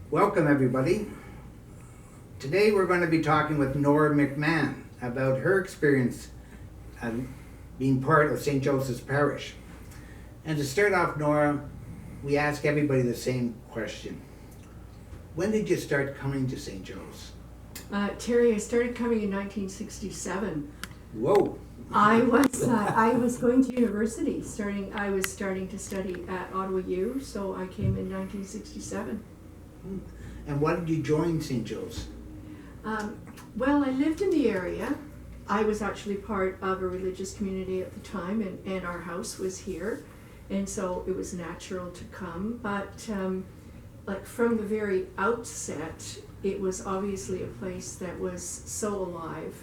Welcome, everybody. Today we're going to be talking with Norah McMahon about her experience being part of St. Joseph's Parish. And to start off, Norah, we ask everybody the same question. When did you start coming to St. Joe's? Terry, I started coming in 1967. Whoa! I was going to university. I was starting to study at Ottawa U, so I came in 1967. And why did you join St. Joe's? Well, I lived in the area. I was actually part of a religious community at the time, and our house was here, and so it was natural to come. But like from the very outset, it was obviously a place that was so alive,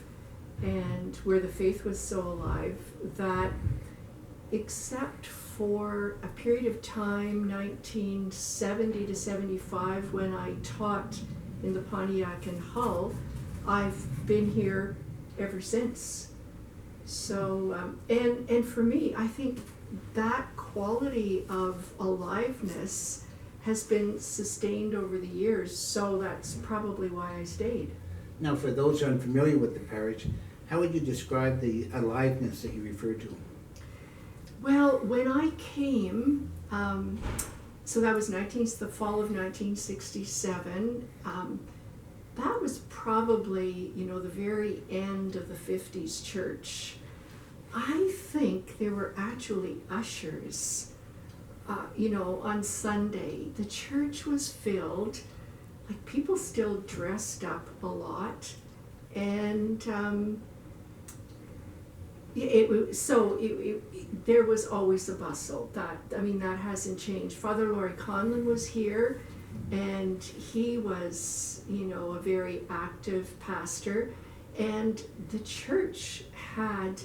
and where the faith was so alive that, except for a period of time, 1970 to 75, when I taught in the Pontiac and Hull, I've been here ever since. So, and for me, I think that quality of aliveness has been sustained over the years, so that's probably why I stayed. Now, for those who are unfamiliar with the parish, how would you describe the aliveness that you referred to? Well, when I came, so that was the fall of 1967. That was probably, the very end of the 50s church. I think there were actually ushers, on Sunday. The church was filled, like people still dressed up a lot, and there was always a bustle. That hasn't changed. Father Laurie Conlon was here, and he was, a very active pastor, and the church had,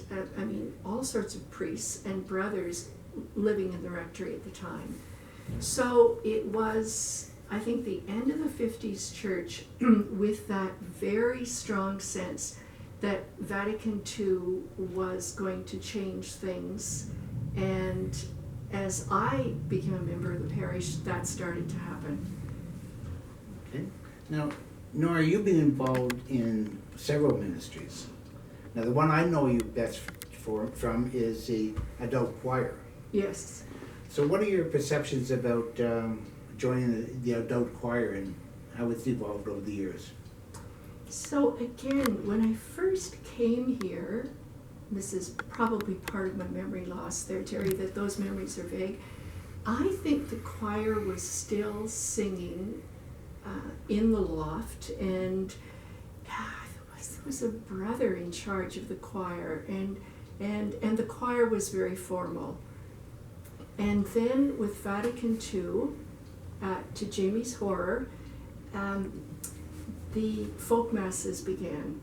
all sorts of priests and brothers living in the rectory at the time. So it was, I think, the end of the 50s church with that very strong sense that Vatican II was going to change things, and as I became a member of the parish, that started to happen. Okay. Now, Norah, you've been involved in several ministries. Now, the one I know you best from is the adult choir. Yes. So what are your perceptions about joining the adult choir and how it's evolved over the years? So again, when I first came here, this is probably part of my memory loss there, Terry, that those memories are vague. I think the choir was still singing in the loft, and there was a brother in charge of the choir, and the choir was very formal. And then with Vatican II, to Jamie's horror, the folk masses began.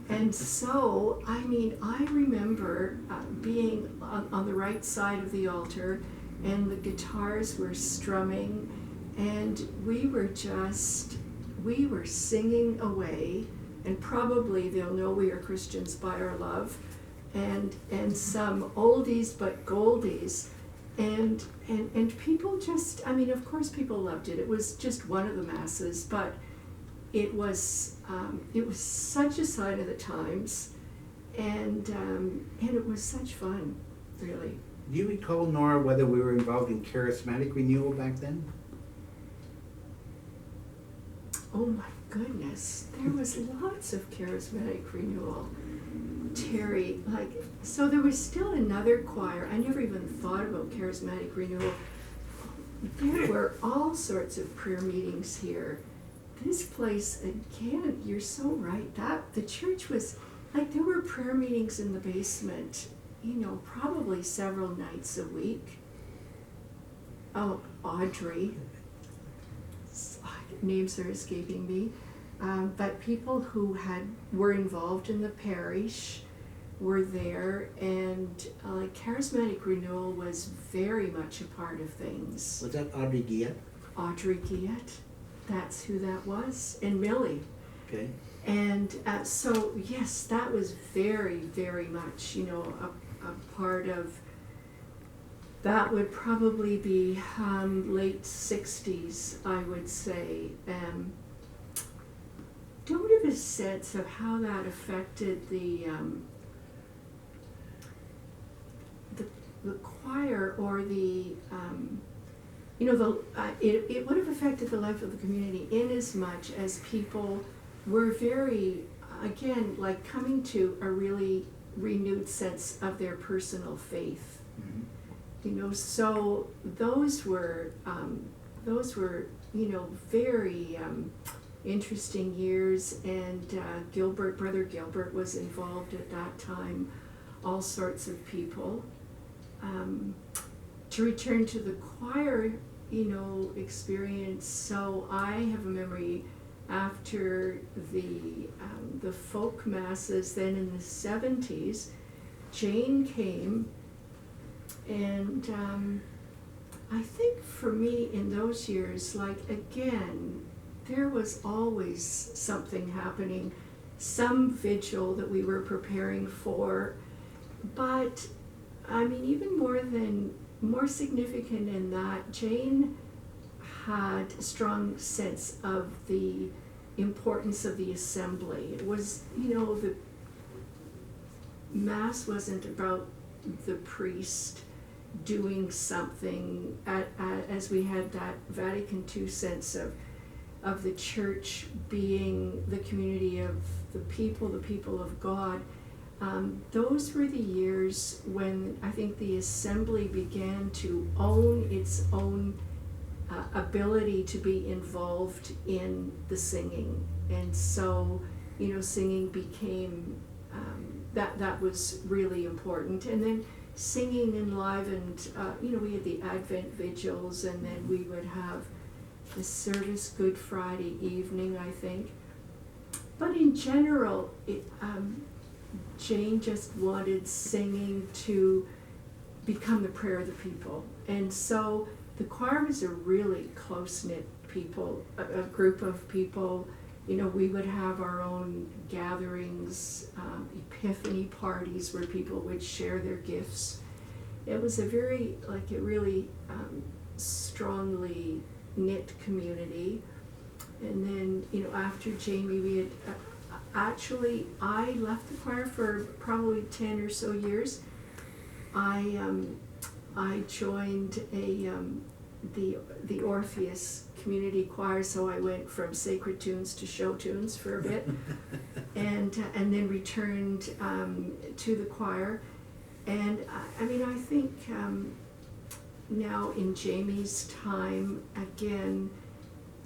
And so, I remember being on the right side of the altar, and the guitars were strumming, and we were singing away, and probably they'll know we are Christians by our love, and some oldies but goldies, and people just, of course people loved it. It was just one of the masses, but it was such a sign of the times, and it was such fun, really. Do you recall, Norah, whether we were involved in charismatic renewal back then? Oh my goodness, there was lots of charismatic renewal, Terry. So there was still another choir. I never even thought about charismatic renewal. There were all sorts of prayer meetings here. This place, again, you're so right, that the church was, there were prayer meetings in the basement, probably several nights a week. Oh, Audrey, names are escaping me, but people who were involved in the parish were there, and charismatic renewal was very much a part of things. Was that Audrey Guillet? Audrey Guillet. That's who that was, and Millie. Okay. And so, yes, that was very, very much, a part of that would probably be late 60s, I would say. Don't have a sense of how that affected the choir, or the it would have affected the life of the community in as much as people were very, again, like coming to a really renewed sense of their personal faith. Mm-hmm. So those were very interesting years, and Brother Gilbert was involved at that time, all sorts of people. To return to the choir, experience, so I have a memory after the folk masses, then in the 70s, Jane came, and I think for me in those years, like, again, there was always something happening, some vigil that we were preparing for, but I mean, even more significant in that, Jane had a strong sense of the importance of the assembly. It was, the Mass wasn't about the priest doing something, as we had that Vatican II sense of the church being the community of the people of God. Those were the years when I think the assembly began to own its own ability to be involved in the singing. And so, singing became, that was really important. And then singing enlivened, we had the Advent vigils, and then we would have the service Good Friday evening, I think. But in general, Jane just wanted singing to become the prayer of the people. And so the choir was a really close-knit people, a group of people. We would have our own gatherings, epiphany parties where people would share their gifts. It was a really strongly knit community. And then, after Jamie, we had, actually, I left the choir for probably 10 or so years. I joined the Orpheus community choir, so I went from sacred tunes to show tunes for a bit, and then returned to the choir. And I think now in Jamie's time, again,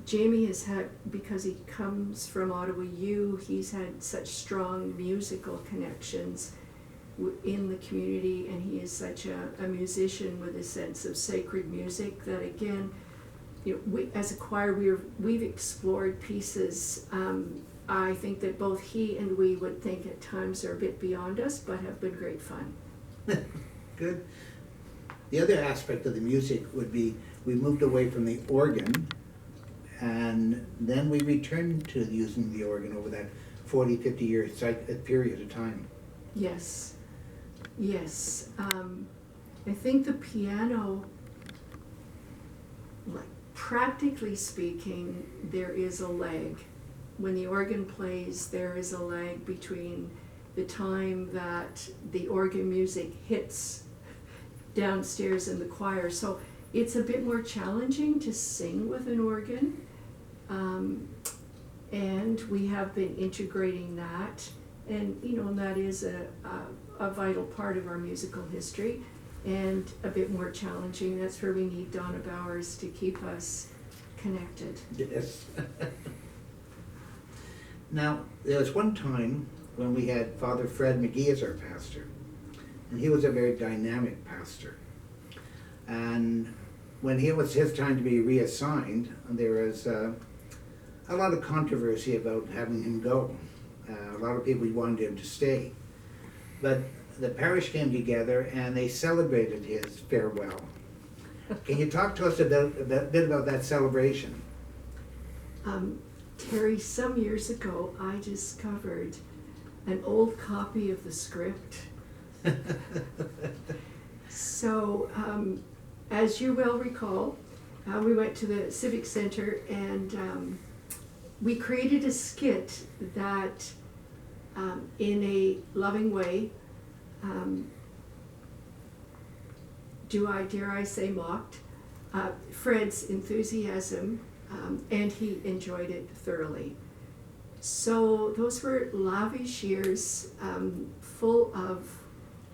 Jamie has had, because he comes from Ottawa U, he's had such strong musical connections in the community, and he is such a musician with a sense of sacred music that, again, we, as a choir, we've explored pieces. I think that both he and we would think at times are a bit beyond us, but have been great fun. Good. The other aspect of the music would be, we moved away from the organ, and then we returned to using the organ over that 40, 50 year period of time. Yes. I think the piano, like, practically speaking, there is a lag. When the organ plays, there is a lag between the time that the organ music hits downstairs in the choir. So it's a bit more challenging to sing with an organ. And we have been integrating that, and that is a vital part of our musical history, and a bit more challenging. That's where we need Donna Bowers to keep us connected. Yes. Now, there was one time when we had Father Fred McGee as our pastor, and he was a very dynamic pastor. And when it was his time to be reassigned, there was a lot of controversy about having him go. A lot of people wanted him to stay. But the parish came together and they celebrated his farewell. Can you talk to us a bit about that celebration? Terry, some years ago, I discovered an old copy of the script. So as you well recall, we went to the Civic Center and we created a skit that, in a loving way, dare I say, mocked Fred's enthusiasm, and he enjoyed it thoroughly. So those were lavish years, full of,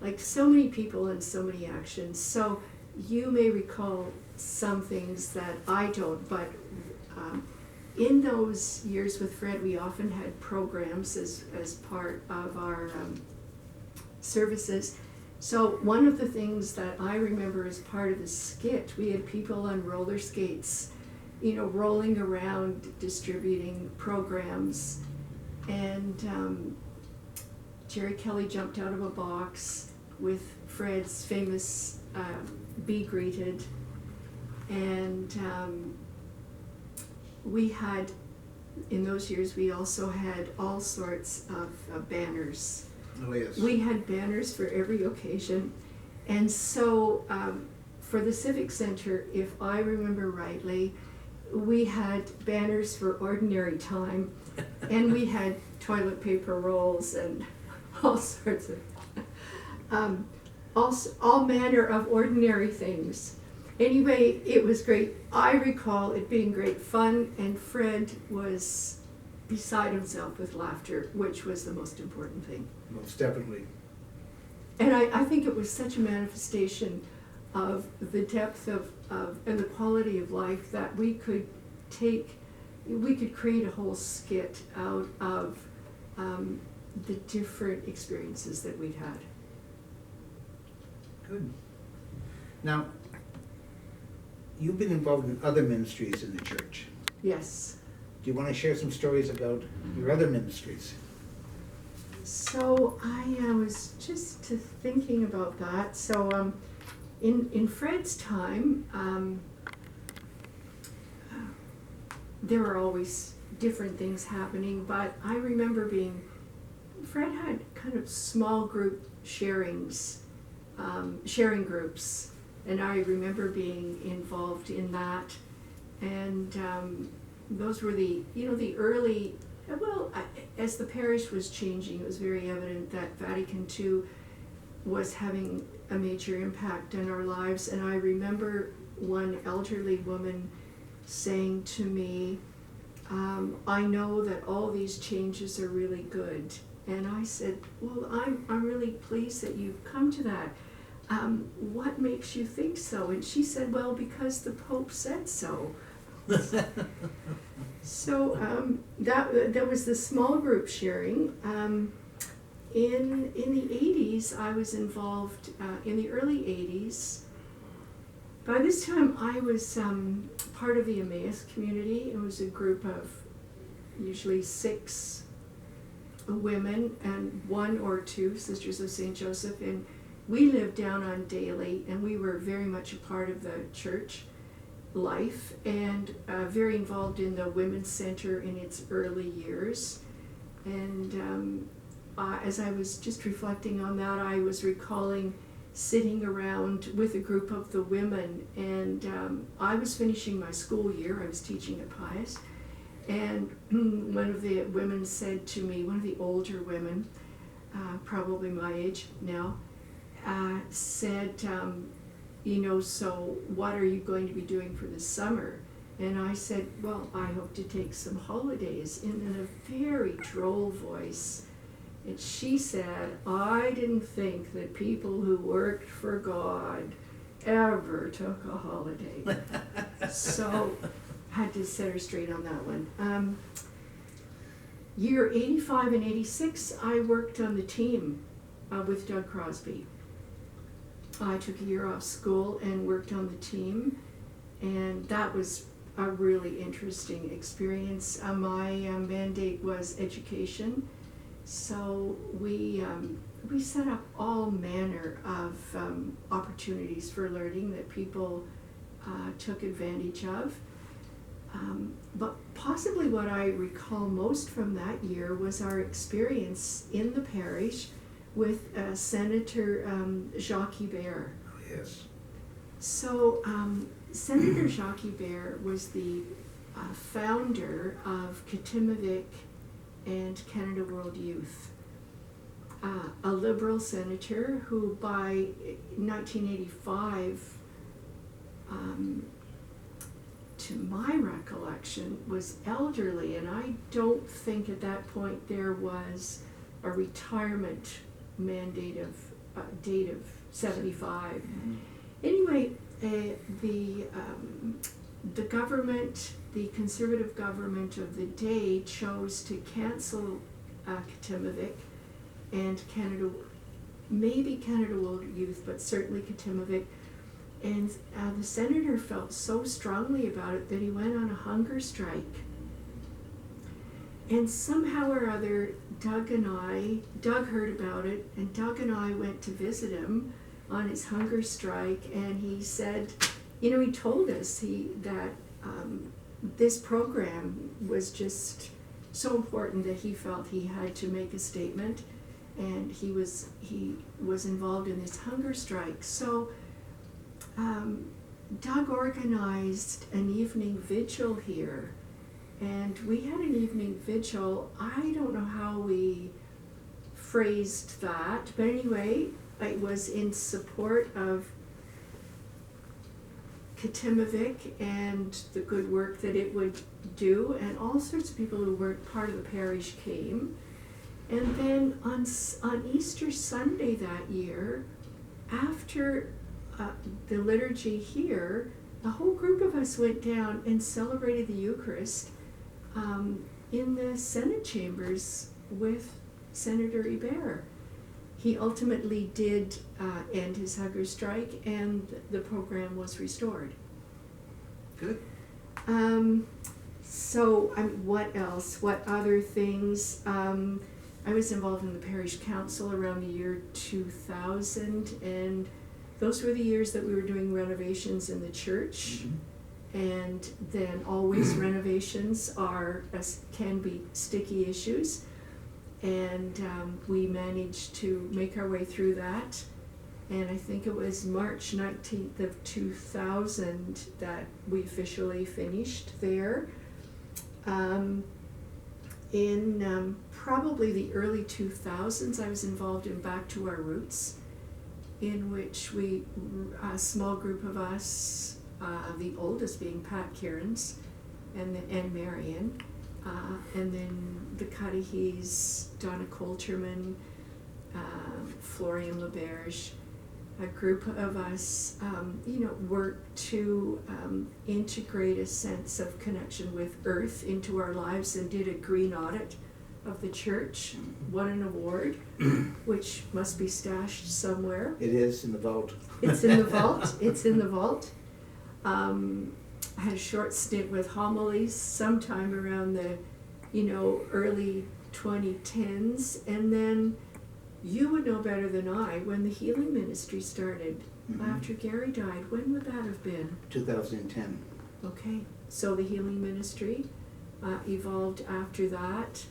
like, so many people and so many actions. So you may recall some things that I don't, but in those years with Fred, we often had programs as part of our services. So one of the things that I remember as part of the skit, we had people on roller skates, rolling around distributing programs, and Jerry Kelly jumped out of a box with Fred's famous "Be Greeted," and we had, in those years, we also had all sorts of banners. Oh, yes. We had banners for every occasion, and so for the Civic Center, if I remember rightly, we had banners for ordinary time, and we had toilet paper rolls and all sorts of, all manner of ordinary things. Anyway, it was great. I recall it being great fun, and Fred was beside himself with laughter, which was the most important thing. Most definitely. And I think it was such a manifestation of the depth of and the quality of life that we could create a whole skit out of the different experiences that we'd had. Good. Now, you've been involved in other ministries in the church. Yes. Do you want to share some stories about your other ministries? So I was just thinking about that. So in Fred's time, there were always different things happening, but I remember Fred had kind of small group sharing groups, and I remember being involved in that, and those were the early, as the parish was changing, it was very evident that Vatican II was having a major impact on our lives, and I remember one elderly woman saying to me, I know that all these changes are really good. And I said, well, I'm really pleased that you've come to that. What makes you think so? And she said, well, because the Pope said so. So that was the small group sharing. In the 80s, I was involved, in the early 80s. By this time, I was part of the Emmaus community. It was a group of usually 6 women and 1 or 2 Sisters of St. Joseph, and we lived down on Daly, and we were very much a part of the church life, and very involved in the Women's Center in its early years. And as I was just reflecting on that, I was recalling sitting around with a group of the women, and I was finishing my school year. I was teaching at Parish, and one of the women said to me, one of the older women, probably my age now, said, so what are you going to be doing for the summer? And I said, well, I hope to take some holidays, and in a very droll voice. And she said, I didn't think that people who worked for God ever took a holiday. So I had to set her straight on that one. Year 85 and 86, I worked on the team with Doug Crosby. I took a year off school and worked on the team, and that was a really interesting experience. My mandate was education. So we set up all manner of opportunities for learning that people took advantage of. But possibly what I recall most from that year was our experience in the parish with Senator Jacques Byrne. Oh, yes. So Senator Jacques Byrne was the founder of Katimavik and Canada World Youth, a Liberal senator who by 1985, to my recollection, was elderly, and I don't think at that point there was a retirement mandate of date of 75. Mm-hmm. Anyway, the government, the Conservative government of the day, chose to cancel Katimavik and Canada, maybe Canada World Youth, but certainly Katimavik. And the senator felt so strongly about it that he went on a hunger strike. And somehow or other, Doug heard about it, and Doug and I went to visit him on his hunger strike, and he said, he told us that this program was just so important that he felt he had to make a statement, and he was involved in this hunger strike. So Doug organized an evening vigil here, and we had an evening vigil. I don't know how we phrased that, but anyway, it was in support of Katimavik and the good work that it would do, and all sorts of people who weren't part of the parish came. And then on Easter Sunday that year, after the liturgy here, the whole group of us went down and celebrated the Eucharist in the Senate chambers with Senator Byrne. He ultimately did end his hunger strike, and the program was restored. Good. So, what else? What other things? I was involved in the parish council around the year 2000, and those were the years that we were doing renovations in the church. Mm-hmm. And then always renovations can be sticky issues. And we managed to make our way through that. And I think it was March 19th of 2000 that we officially finished there. In probably the early 2000s, I was involved in Back to Our Roots, in which a small group of us, the oldest being Pat Cairns and Marion, and then the Cudahy's, Donna Coulterman, Florian LaBerge, a group of us, worked to integrate a sense of connection with Earth into our lives, and did a green audit of the church, won an award, which must be stashed somewhere. It is in the vault. It's in the vault. It's in the vault. I had a short stint with homilies sometime around the, early 2010s, and then you would know better than I when the healing ministry started. Mm-hmm. After Gary died. When would that have been? 2010. Okay, so the healing ministry evolved after that,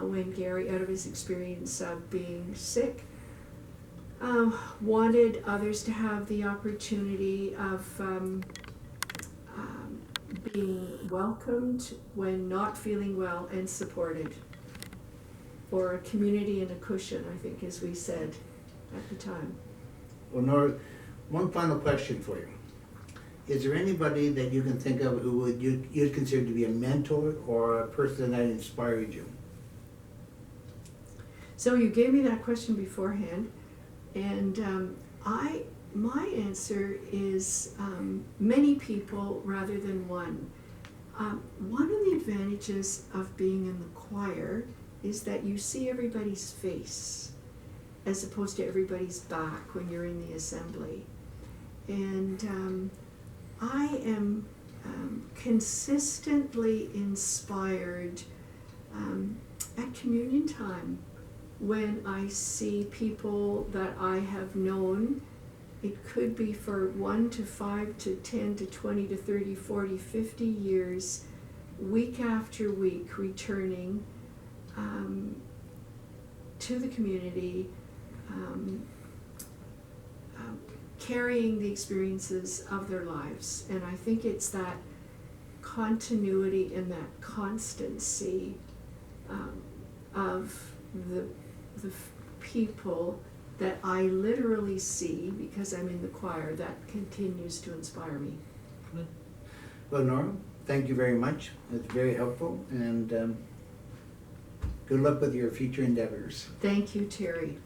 when Gary, out of his experience of being sick, wanted others to have the opportunity of being welcomed when not feeling well and supported. Or a community and a cushion, I think, as we said at the time. Well, Norah, one final question for you. Is there anybody that you can think of who you'd consider to be a mentor or a person that inspired you? So you gave me that question beforehand, and my answer is many people rather than one. One of the advantages of being in the choir is that you see everybody's face as opposed to everybody's back when you're in the assembly. And I am consistently inspired at communion time when I see people that I have known. It could be for 1 to 5 to 10 to 20 to 30, 40, 50 years, week after week, returning to the community, carrying the experiences of their lives. And I think it's that continuity and that constancy of the people that I literally see because I'm in the choir that continues to inspire me. Well, Norah, thank you very much. It's very helpful, and good luck with your future endeavors. Thank you, Terry.